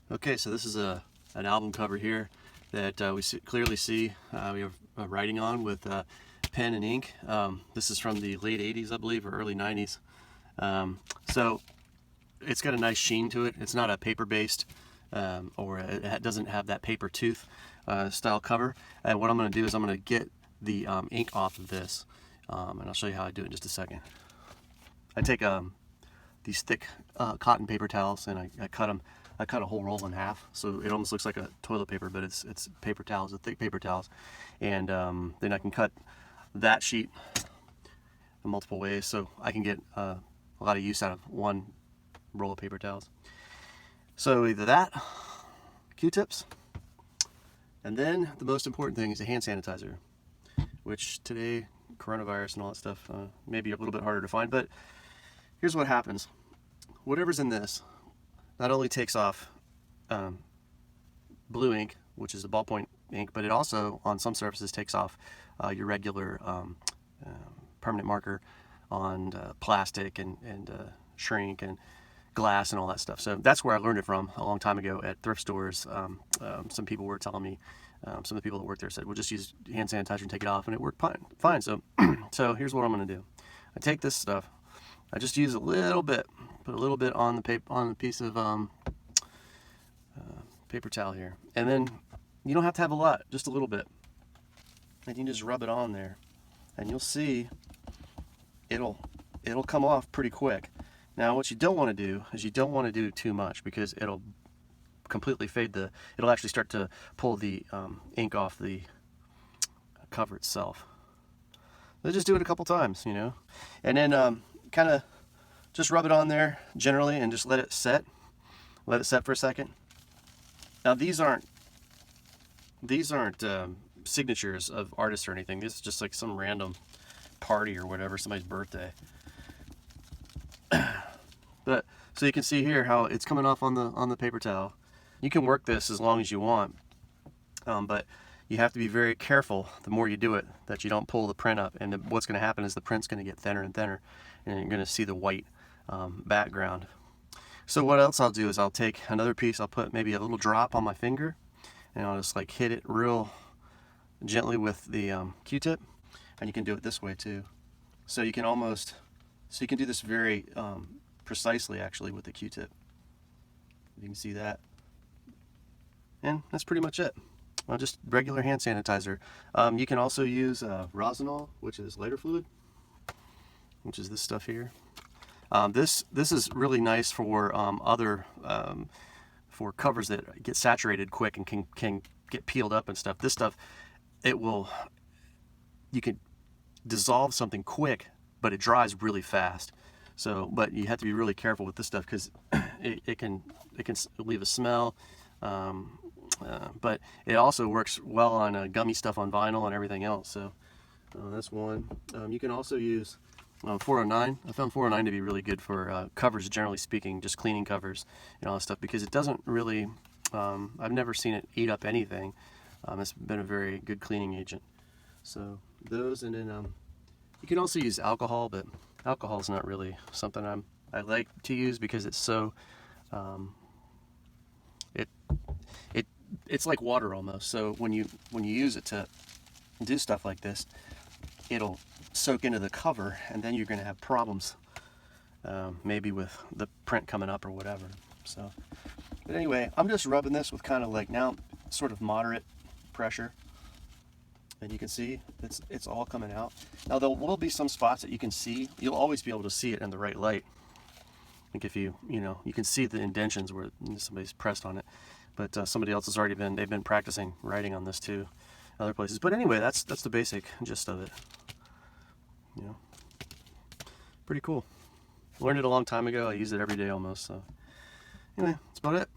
Okay, so this is an album cover here that we clearly see we have writing on with pen and ink. This is from the late 80s, I believe, or early 90s. So it's got a nice sheen to it. It's not a paper-based or it doesn't have that paper tooth style cover. And what I'm going to do is I'm going to get the ink off of this, and I'll show you how I do it in just a second. I take these thick cotton paper towels and I cut them. I cut a whole roll in half, so it almost looks like a toilet paper, but it's paper towels, the thick paper towels. And then I can cut that sheet in multiple ways, so I can get a lot of use out of one roll of paper towels. So either that, Q-tips, and then the most important thing is a hand sanitizer, which today, coronavirus and all that stuff, may be a little bit harder to find, but here's what happens. Whatever's in this not only takes off blue ink, which is the ballpoint ink, but it also, on some surfaces, takes off your regular permanent marker on plastic and shrink and glass and all that stuff. So that's where I learned it from a long time ago at thrift stores. Some people were telling me, some of the people that worked there said, we'll just use hand sanitizer and take it off, and it worked fine. So, so here's what I'm going to do. I take this stuff, I just use a little bit, put a little bit on the paper, on the piece of paper towel here, and then you don't have to have a lot, just a little bit, and you just rub it on there, and you'll see it'll come off pretty quick. Now, what you don't want to do is you don't want to do too much, because it'll completely it'll actually start to pull the ink off the cover itself. So just do it a couple times, you know, and then kind of just rub it on there generally and just let it set for a second. Now these aren't signatures of artists or anything. This is just like some random party or whatever, somebody's birthday. But so you can see here how it's coming off on the paper towel. You can work this as long as you want, but you have to be very careful the more you do it that you don't pull the print up, and what's going to happen is the print's going to get thinner and thinner, and you're going to see the white background. So what else I'll do is I'll take another piece, I'll put maybe a little drop on my finger, and I'll just like hit it real gently with the Q-tip, and you can do it this way too. So you can do this very precisely actually with the Q-tip. You can see that, and that's pretty much it. Just regular hand sanitizer. You can also use Rossignol, which is lighter fluid, which is this stuff here. This is really nice for for covers that get saturated quick and can get peeled up and stuff. This stuff, you can dissolve something quick, but it dries really fast. So, but you have to be really careful with this stuff, because it can leave a smell. But it also works well on gummy stuff on vinyl and everything else. So that's one. You can also use 409. I found 409 to be really good for covers, generally speaking, just cleaning covers and all that stuff, because it doesn't really, I've never seen it eat up anything. It's been a very good cleaning agent. So those, and then you can also use alcohol, but alcohol is not really something I like to use, because it's so it's like water almost. So when you use it to do stuff like this, it'll soak into the cover, and then you're going to have problems, maybe with the print coming up or whatever. So, but anyway, I'm just rubbing this with kind of like now sort of moderate pressure, and you can see it's all coming out. Now there will be some spots that you can see. You'll always be able to see it in the right light. Like if you can see the indentions where somebody's pressed on it. But somebody else has they've been practicing writing on this too, other places. But anyway, that's the basic gist of it. You know, pretty cool. Learned it a long time ago. I use it every day almost. So anyway, that's about it.